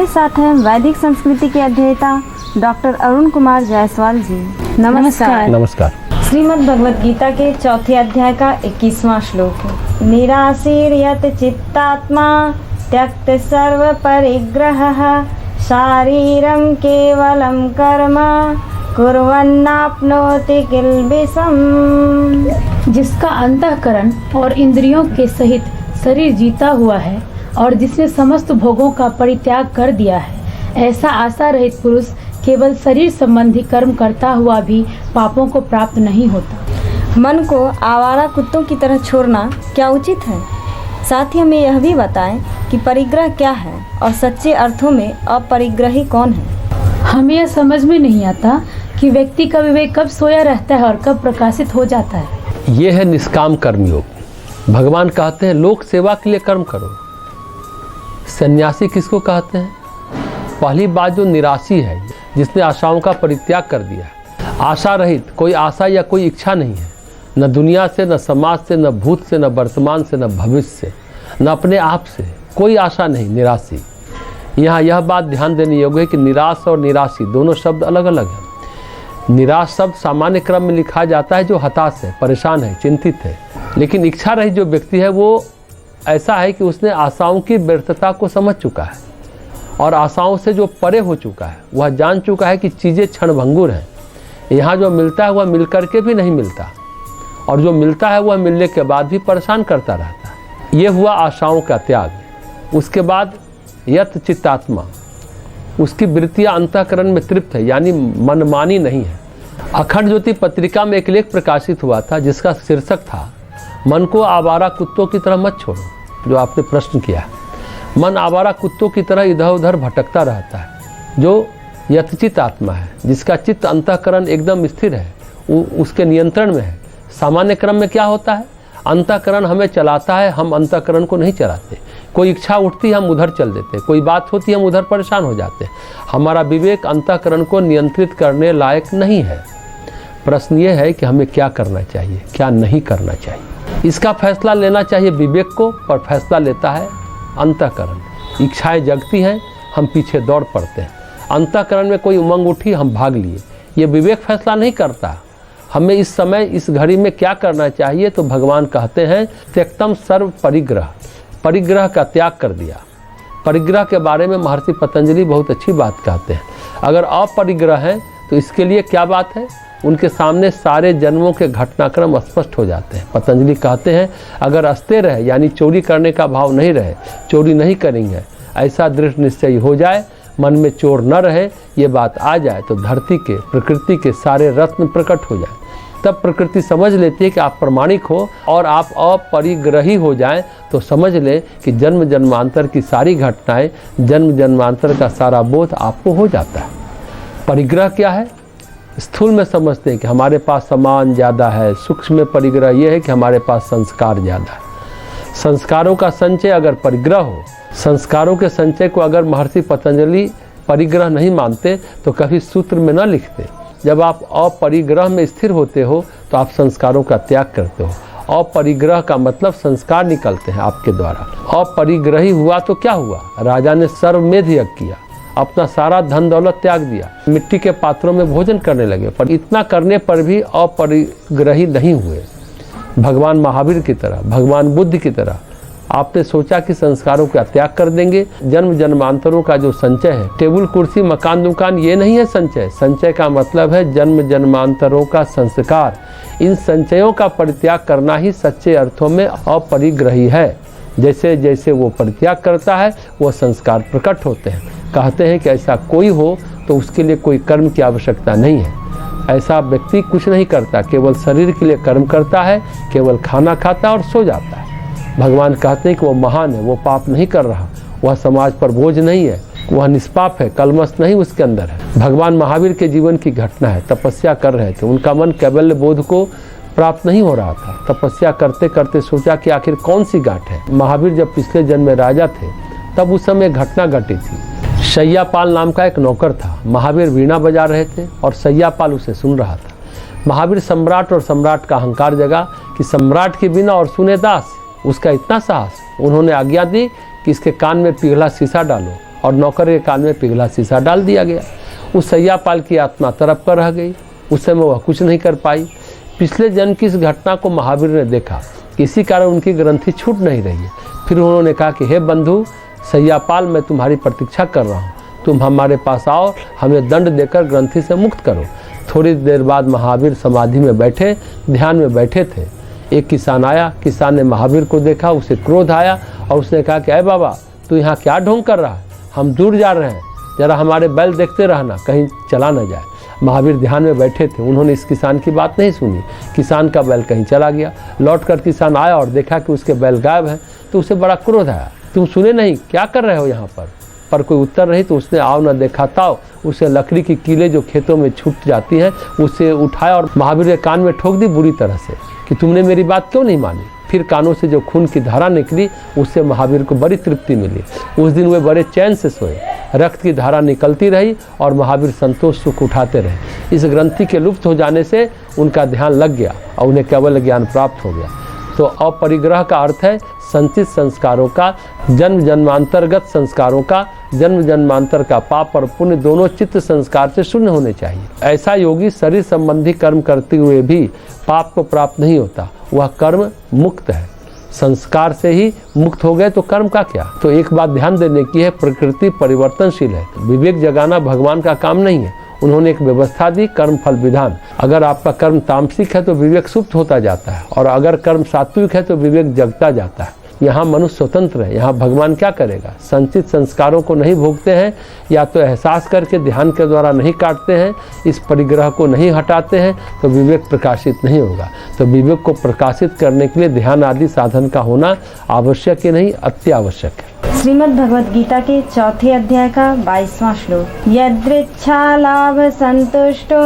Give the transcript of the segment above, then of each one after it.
साथ हैं वैदिक संस्कृति के अध्येता डॉक्टर अरुण कुमार जायसवाल जी। नमस्कार। नमस्कार। श्रीमद् भगवद गीता के चौथे अध्याय का 21वां श्लोक है। निराशीर्यत चित्तात्मा त्यक्त सर्व परिग्रहः शारीरं केवलं कर्म कुर्वन्नाप्नोति किल्बिषम्। जिसका अंतःकरण और इंद्रियों के सहित शरीर जीता हुआ है और जिसने समस्त भोगों का परित्याग कर दिया है, ऐसा आशा रहित पुरुष केवल शरीर संबंधी कर्म करता हुआ भी पापों को प्राप्त नहीं होता। मन को आवारा कुत्तों की तरह छोड़ना क्या उचित है? साथ ही हमें यह भी बताएं कि परिग्रह क्या है और सच्चे अर्थों में अपरिग्रही कौन है। हमें यह समझ में नहीं आता कि व्यक्ति का विवेक कब सोया रहता है और कब प्रकाशित हो जाता है। ये है निष्काम कर्मयोग। भगवान कहते हैं लोक सेवा के लिए कर्म करो। सन्यासी किसको कहते हैं? पहली बात जो निराशी है, जिसने आशाओं का परित्याग कर दिया है। आशा रहित, कोई आशा या कोई इच्छा नहीं है, न दुनिया से, न समाज से, न भूत से, न वर्तमान से, न भविष्य से, न अपने आप से, कोई आशा नहीं। निराशी। यहाँ यह बात ध्यान देने योग्य है कि निराश और निराशी दोनों शब्द अलग अलग हैं। निराश शब्द सामान्य क्रम में लिखा जाता है जो हताश है, परेशान है, चिंतित है। लेकिन इच्छा रहित जो व्यक्ति है वो ऐसा है कि उसने आशाओं की व्यर्थता को समझ चुका है और आशाओं से जो परे हो चुका है, वह जान चुका है कि चीज़ें क्षणभंगुर हैं। यहाँ जो मिलता है वह मिल करके भी नहीं मिलता और जो मिलता है वह मिलने के बाद भी परेशान करता रहता है। ये हुआ आशाओं का त्याग। उसके बाद यत चित्तात्मा, उसकी वृत्तियाँ अंतःकरण में तृप्त है, यानी मनमानी नहीं है। अखंड ज्योति पत्रिका में एक लेख प्रकाशित हुआ था जिसका शीर्षक था मन को आवारा कुत्तों की तरह मत छोड़ो। जो आपने प्रश्न किया, मन आवारा कुत्तों की तरह इधर उधर भटकता रहता है। जो यतचित आत्मा है, जिसका चित्त अंतःकरण एकदम स्थिर है, उसके नियंत्रण में है। सामान्य क्रम में क्या होता है? अंतःकरण हमें चलाता है, हम अंतःकरण को नहीं चलाते। कोई इच्छा उठती है हम उधर चल देते, कोई बात होती है हम उधर परेशान हो जाते। हमारा विवेक अंतःकरण को नियंत्रित करने लायक नहीं है। प्रश्न ये है कि हमें क्या करना चाहिए, क्या नहीं करना चाहिए। इसका फैसला लेना चाहिए विवेक को, पर फैसला लेता है अंतःकरण। इच्छाएं जगती हैं, हम पीछे दौड़ पड़ते हैं। अंतःकरण में कोई उमंग उठी, हम भाग लिए। ये विवेक फैसला नहीं करता हमें इस समय इस घड़ी में क्या करना चाहिए। तो भगवान कहते हैं त्यक्तम सर्व परिग्रह, परिग्रह का त्याग कर दिया। परिग्रह के बारे में महर्षि पतंजलि बहुत अच्छी बात कहते हैं। अगर अपरिग्रह है तो इसके लिए क्या बात है? उनके सामने सारे जन्मों के घटनाक्रम स्पष्ट हो जाते हैं। पतंजलि कहते हैं अगर अस्ते रहे, यानी चोरी करने का भाव नहीं रहे, चोरी नहीं करेंगे, ऐसा दृढ़ निश्चय हो जाए, मन में चोर न रहे, ये बात आ जाए, तो धरती के, प्रकृति के सारे रत्न प्रकट हो जाए। तब प्रकृति समझ लेती है कि आप प्रमाणिक हो और आप अपरिग्रही हो जाएं, तो समझ लें कि जन्म जन्मांतर की सारी घटनाएं, जन्म जन्मांतर का सारा बोध आपको हो जाता है। परिग्रह क्या है? स्थूल में समझते हैं कि हमारे पास सामान ज़्यादा है। सूक्ष्म में परिग्रह ये है कि हमारे पास संस्कार ज़्यादा है। संस्कारों का संचय अगर परिग्रह हो, संस्कारों के संचय को अगर महर्षि पतंजलि परिग्रह नहीं मानते तो कभी सूत्र में न लिखते। जब आप अपरिग्रह में स्थिर होते हो तो आप संस्कारों का त्याग करते हो। अपरिग्रह का मतलब संस्कार निकलते हैं आपके द्वारा। अपरिग्रही हुआ तो क्या हुआ? राजा ने सर्वमेध यज्ञ किया, अपना सारा धन दौलत त्याग दिया, मिट्टी के पात्रों में भोजन करने लगे, पर इतना करने पर भी अपरिग्रही नहीं हुए। भगवान महावीर की तरह, भगवान बुद्ध की तरह आपने सोचा कि संस्कारों का त्याग कर देंगे। जन्म जन्मांतरों का जो संचय है, टेबल कुर्सी मकान दुकान, ये नहीं है संचय। संचय का मतलब है जन्म जन्मांतरों का संस्कार। इन संचयों का परित्याग करना ही सच्चे अर्थों में अपरिग्रही है। जैसे जैसे वो परित्याग करता है वो संस्कार प्रकट होते हैं। कहते हैं कि ऐसा कोई हो तो उसके लिए कोई कर्म की आवश्यकता नहीं है। ऐसा व्यक्ति कुछ नहीं करता, केवल शरीर के लिए कर्म करता है, केवल खाना खाता है और सो जाता है। भगवान कहते हैं कि वो महान है, वो पाप नहीं कर रहा, वह समाज पर बोझ नहीं है, वह निष्पाप है, कलमश नहीं उसके अंदर है। भगवान महावीर के जीवन की घटना है। तपस्या कर रहे थे, उनका मन कैवल्य बोध को प्राप्त नहीं हो रहा था। तपस्या करते करते सोचा कि आखिर कौन सी गांठ है। महावीर जब पिछले जन्म में राजा थे तब उस समय घटना घटी थी। सैयापाल नाम का एक नौकर था। महावीर वीणा बजा रहे थे और सैयापाल उसे सुन रहा था। महावीर सम्राट और सम्राट का अहंकार जगा कि सम्राट की वीणा और सुने दास। उसका इतना साहस, उन्होंने आज्ञा दी कि इसके कान में पिघला शीशा डालो और नौकर के कान में पिघला शीशा डाल दिया गया। उस सैयापाल की आत्मा तड़प कर रह गई। उस समय वह कुछ नहीं कर पाई। पिछले जन्म की इस घटना को महावीर ने देखा, इसी कारण उनकी ग्रंथि छूट नहीं रही है। फिर उन्होंने कहा कि हे बंधु सैयापाल, मैं तुम्हारी प्रतीक्षा कर रहा हूँ, तुम हमारे पास आओ, हमें दंड देकर ग्रंथि से मुक्त करो। थोड़ी देर बाद महावीर समाधि में बैठे ध्यान में बैठे थे। एक किसान आया। किसान ने महावीर को देखा, उसे क्रोध आया और उसने कहा कि अरे बाबा, तू यहाँ क्या ढोंग कर रहा है, हम दूर जा रहे हैं, जरा हमारे बैल देखते रहना, कहीं चला न जाए। महावीर ध्यान में बैठे थे, उन्होंने इस किसान की बात नहीं सुनी। किसान का बैल कहीं चला गया। लौटकर किसान आया और देखा कि उसके बैल गायब हैं, तो उसे बड़ा क्रोध आया। तुम सुने नहीं, क्या कर रहे हो यहाँ पर कोई उत्तर नहीं। तो उसने आओ न देखा ताओ, उसे लकड़ी की कीलें जो खेतों में छूट जाती हैं उसे उठाया और महावीर के कान में ठोक दी बुरी तरह से कि तुमने मेरी बात क्यों नहीं मानी। फिर कानों से जो खून की धारा निकली उससे महावीर को बड़ी तृप्ति मिली। उस दिन वे बड़े चैन से सोए। रक्त की धारा निकलती रही और महावीर संतोष सुख उठाते रहे। इस ग्रंथि के लुप्त हो जाने से उनका ध्यान लग गया और उन्हें केवल ज्ञान प्राप्त हो गया। तो अपरिग्रह का अर्थ है संचित संस्कारों का, जन्म जन्मांतरगत संस्कारों का, जन्म जन्मांतर का पाप और पुण्य दोनों चित्त संस्कार से शून्य होने चाहिए। ऐसा योगी शरीर संबंधी कर्म करते हुए भी पाप को प्राप्त नहीं होता, वह कर्म मुक्त है। संस्कार से ही मुक्त हो गए तो कर्म का क्या। तो एक बात ध्यान देने की है, प्रकृति परिवर्तनशील है, विवेक जगाना भगवान का काम नहीं है। उन्होंने एक व्यवस्था दी, कर्म फल विधान। अगर आपका कर्म तामसिक है तो विवेक सुप्त होता जाता है, और अगर कर्म सात्विक है तो विवेक जगता जाता है। यहाँ मनुष्य स्वतंत्र है, यहाँ भगवान क्या करेगा। संचित संस्कारों को नहीं भोगते हैं, या तो एहसास करके ध्यान के द्वारा नहीं काटते हैं, इस परिग्रह को नहीं हटाते हैं, तो विवेक प्रकाशित नहीं होगा। तो विवेक को प्रकाशित करने के लिए ध्यान आदि साधन का होना आवश्यक ही नहीं, अति आवश्यक है। श्रीमद् भगवद गीता के चौथे अध्याय का 22वां श्लोक। यदृच्छा लाभ संतुष्टो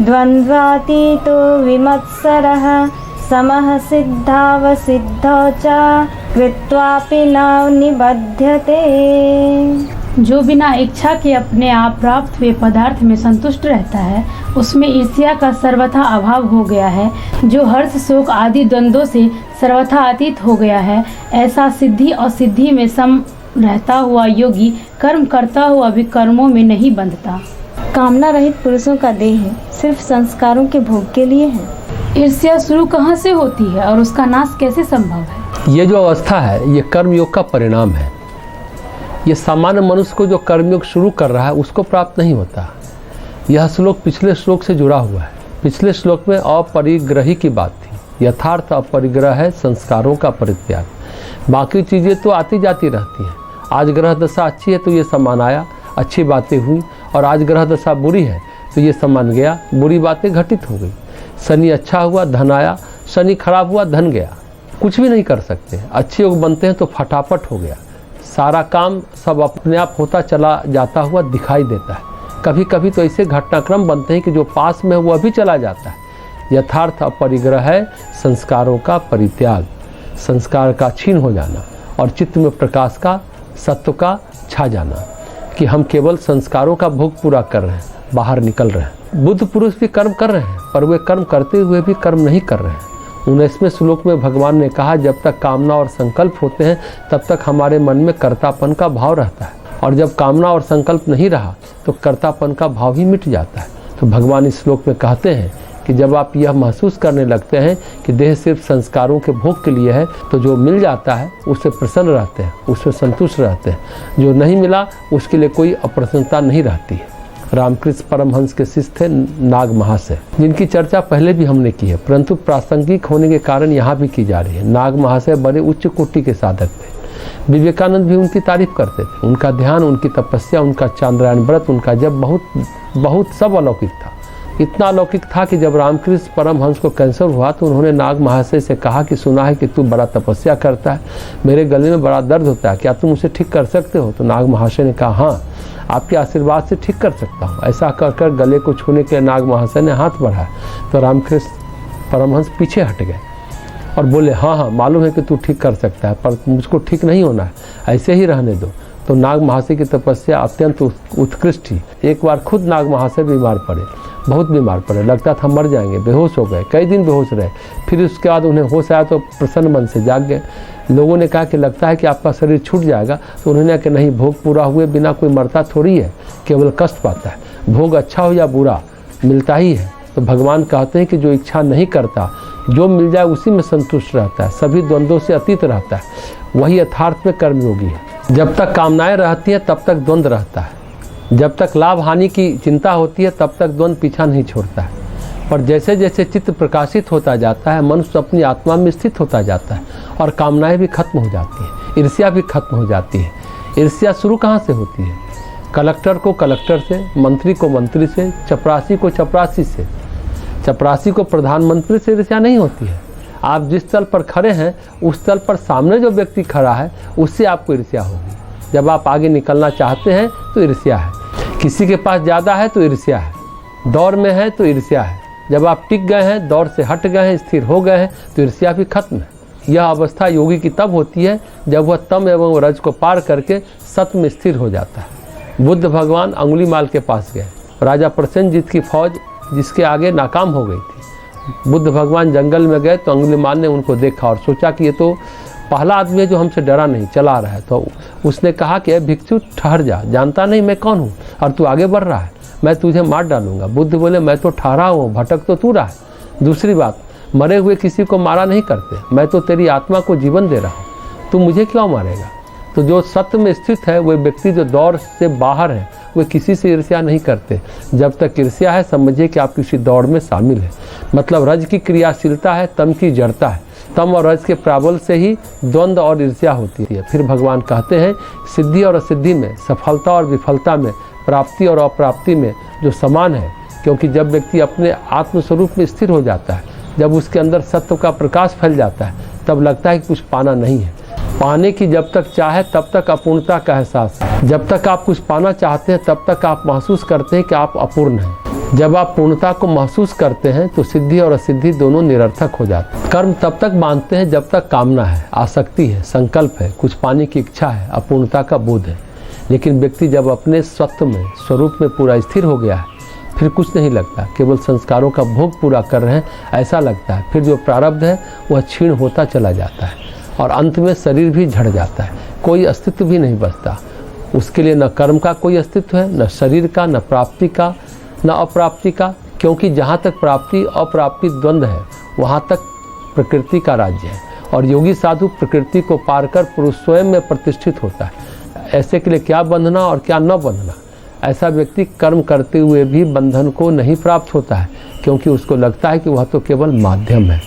द्वंद्वातीतो विमत्सरः समः सिद्धावसिद्धौ च कृत्वापि न निबध्यते। जो बिना इच्छा के अपने आप प्राप्त हुए पदार्थ में संतुष्ट रहता है, उसमें ईर्ष्या का सर्वथा अभाव हो गया है। जो हर्ष शोक आदि द्वंद्वों से सर्वथा अतीत हो गया है, ऐसा सिद्धि और सिद्धि में सम रहता हुआ योगी कर्म करता हुआ भी कर्मों में नहीं बंधता। कामना रहित पुरुषों का देह सिर्फ संस्कारों के भोग के लिए है। ईर्ष्या शुरू कहाँ से होती है और उसका नाश कैसे संभव है। ये जो अवस्था है ये कर्मयोग का परिणाम है। ये सामान्य मनुष्य को जो कर्मयोग शुरू कर रहा है उसको प्राप्त नहीं होता। यह श्लोक पिछले श्लोक से जुड़ा हुआ है। पिछले श्लोक में अपरिग्रही की बात थी। यथार्थ अपरिग्रह है संस्कारों का परित्याग। बाकी चीज़ें तो आती जाती रहती हैं। आज ग्रह दशा अच्छी है तो ये सामान आया, अच्छी बातें हुई, और आज ग्रह दशा बुरी है तो ये सामान गया, बुरी बातें घटित हो गई। शनि अच्छा हुआ धन आया, शनि खराब हुआ धन गया। कुछ भी नहीं कर सकते। अच्छे योग बनते हैं तो फटाफट हो गया, सारा काम सब अपने आप होता चला जाता हुआ दिखाई देता है। कभी कभी तो ऐसे घटनाक्रम बनते हैं कि जो पास में है वो अभी चला जाता है। यथार्थ अपरिग्रह है संस्कारों का परित्याग, संस्कार का क्षीण हो जाना और चित्त में प्रकाश का, सत्व का छा जाना कि हम केवल संस्कारों का भोग पूरा कर रहे हैं, बाहर निकल रहे हैं। बुद्ध पुरुष भी कर्म कर रहे हैं, पर वे कर्म करते हुए भी कर्म नहीं कर रहे हैं। 19वें श्लोक में भगवान ने कहा, जब तक कामना और संकल्प होते हैं तब तक हमारे मन में कर्तापन का भाव रहता है, और जब कामना और संकल्प नहीं रहा तो कर्तापन का भाव ही मिट जाता है। तो भगवान इस श्लोक में कहते हैं कि जब आप यह महसूस करने लगते हैं कि देह सिर्फ संस्कारों के भोग के लिए है, तो जो मिल जाता है उससे प्रसन्न रहते हैं, उससे संतुष्ट रहते हैं। जो नहीं मिला उसके लिए कोई अप्रसन्नता नहीं रहती है। रामकृष्ण परमहंस के शिष्य थे नाग महाशय, जिनकी चर्चा पहले भी हमने की है, परंतु प्रासंगिक होने के कारण यहाँ भी की जा रही है। नाग महाशय बड़े उच्च कोटि के साधक थे। विवेकानंद भी उनकी तारीफ करते थे। उनका ध्यान, उनकी तपस्या, उनका चांद्रायण व्रत, उनका जब बहुत सब अलौकिक था। इतना अलौकिक था कि जब रामकृष्ण परमहंस को कैंसर हुआ तो उन्होंने नाग महाशय से कहा कि सुना है कि तू बड़ा तपस्या करता है, मेरे गले में बड़ा दर्द होता है, क्या तुम उसे ठीक कर सकते हो। तो नाग महाशय ने कहा, हाँ, आपके आशीर्वाद से ठीक कर सकता हूँ। ऐसा कर गले को छूने के नाग महाशय ने हाथ बढ़ाया तो रामकृष्ण परमहंस पीछे हट गए और बोले, हाँ, मालूम है कि तू ठीक कर सकता है, पर मुझको ठीक नहीं होना है, ऐसे ही रहने दो। तो नाग महाशय की तपस्या अत्यंत उत्कृष्ट थी। एक बार खुद नाग महाशय बीमार पड़े, बहुत बीमार पड़े, लगता था मर जाएंगे, बेहोश हो गए, कई दिन बेहोश रहे। फिर उसके बाद उन्हें होश आया तो प्रसन्न मन से जाग गए। लोगों ने कहा कि लगता है कि आपका शरीर छूट जाएगा, तो उन्होंने कहा कि नहीं, भोग पूरा हुए बिना कोई मरता थोड़ी है, केवल कष्ट पाता है। भोग अच्छा हो या बुरा मिलता ही है। तो भगवान कहते हैं कि जो इच्छा नहीं करता, जो मिल जाए उसी में संतुष्ट रहता है, सभी द्वंद्वों से अतीत रहता है, वही यथार्थ में कर्मयोगी है। जब तक कामनाएं रहती हैं तब तक द्वंद्व रहता है, जब तक लाभ हानि की चिंता होती है तब तक द्वंद्व पीछा नहीं छोड़ता है। पर जैसे जैसे चित्त प्रकाशित होता जाता है, मनुष्य अपनी आत्मा में स्थित होता जाता है और कामनाएं भी खत्म हो जाती हैं, ईर्ष्या भी खत्म हो जाती है। ईर्ष्या शुरू कहाँ से होती है? कलेक्टर को कलेक्टर से, मंत्री को मंत्री से, चपरासी को चपरासी से। चपरासी को प्रधानमंत्री से ईर्ष्या नहीं होती है। आप जिस तल पर खड़े हैं उस तल पर सामने जो व्यक्ति खड़ा है उससे आपको ईर्ष्या होगी। जब आप आगे निकलना चाहते हैं तो ईर्ष्या है, किसी के पास ज़्यादा है तो ईर्ष्या है, दौड़ में है तो ईर्ष्या है। जब आप टिक गए हैं, दौड़ से हट गए हैं, स्थिर हो गए हैं तो ईर्ष्या भी खत्म है। यह अवस्था योगी की तब होती है जब वह तम एवं रज को पार करके सत्य में स्थिर हो जाता है। बुद्ध भगवान अंगुलीमाल के पास गए, राजा प्रसेनजीत की फौज जिसके आगे नाकाम हो गई थी। बुद्ध भगवान जंगल में गए तो अंगुलीमाल ने उनको देखा और सोचा कि ये तो पहला आदमी है जो हमसे डरा नहीं, चला रहा है। तो उसने कहा कि भिक्षु ठहर जा, जानता नहीं मैं कौन हूँ और तू आगे बढ़ रहा है, मैं तुझे मार डालूंगा। बुद्ध बोले मैं तो ठहरा हूँ, भटक तो तू रहा है। दूसरी बात, मरे हुए किसी को मारा नहीं करते, मैं तो तेरी आत्मा को जीवन दे रहा हूँ, तू मुझे क्यों मारेगा? तो जो सत्य में स्थित है, वह व्यक्ति जो दौड़ से बाहर है, वे किसी से ईर्ष्या नहीं करते। जब तक ईर्ष्या है समझिए कि आप किसी दौड़ में शामिल हैं। मतलब रज की क्रियाशीलता है, तम की जड़ता है। तम और रज के प्राबल्य से ही द्वंद्व और ईर्ष्या होती है। फिर भगवान कहते हैं सिद्धि और असिद्धि में, सफलता और विफलता में, प्राप्ति और अप्राप्ति में जो समान है। क्योंकि जब व्यक्ति अपने आत्मस्वरूप में स्थिर हो जाता है, जब उसके अंदर सत्य का प्रकाश फैल जाता है, तब लगता है कि कुछ पाना नहीं है। पाने की जब तक चाह है तब तक अपूर्णता का एहसास है। जब तक आप कुछ पाना चाहते हैं तब तक आप महसूस करते हैं कि आप अपूर्ण हैं। जब आप पूर्णता को महसूस करते हैं तो सिद्धि और असिद्धि दोनों निरर्थक हो जाते हैं। कर्म तब तक बांधते हैं जब तक कामना है, आसक्ति है, संकल्प है, कुछ पाने की इच्छा है, अपूर्णता का बोध है। लेकिन व्यक्ति जब अपने सत्व में, स्वरूप में पूरा स्थिर हो गया है, फिर कुछ नहीं लगता, केवल संस्कारों का भोग पूरा कर रहे हैं ऐसा लगता है। फिर जो प्रारब्ध है वह क्षीण होता चला जाता है और अंत में शरीर भी झड़ जाता है, कोई अस्तित्व भी नहीं बचता। उसके लिए न कर्म का कोई अस्तित्व है, न शरीर का, न प्राप्ति का, न अप्राप्ति का। क्योंकि जहाँ तक प्राप्ति अप्राप्ति द्वंद्व है वहाँ तक प्रकृति का राज्य है। और योगी साधु प्रकृति को पार कर पुरुष स्वयं में प्रतिष्ठित होता है। ऐसे के लिए क्या बंधना और क्या न बंधना। ऐसा व्यक्ति कर्म करते हुए भी बंधन को नहीं प्राप्त होता है, क्योंकि उसको लगता है कि वह तो केवल माध्यम है।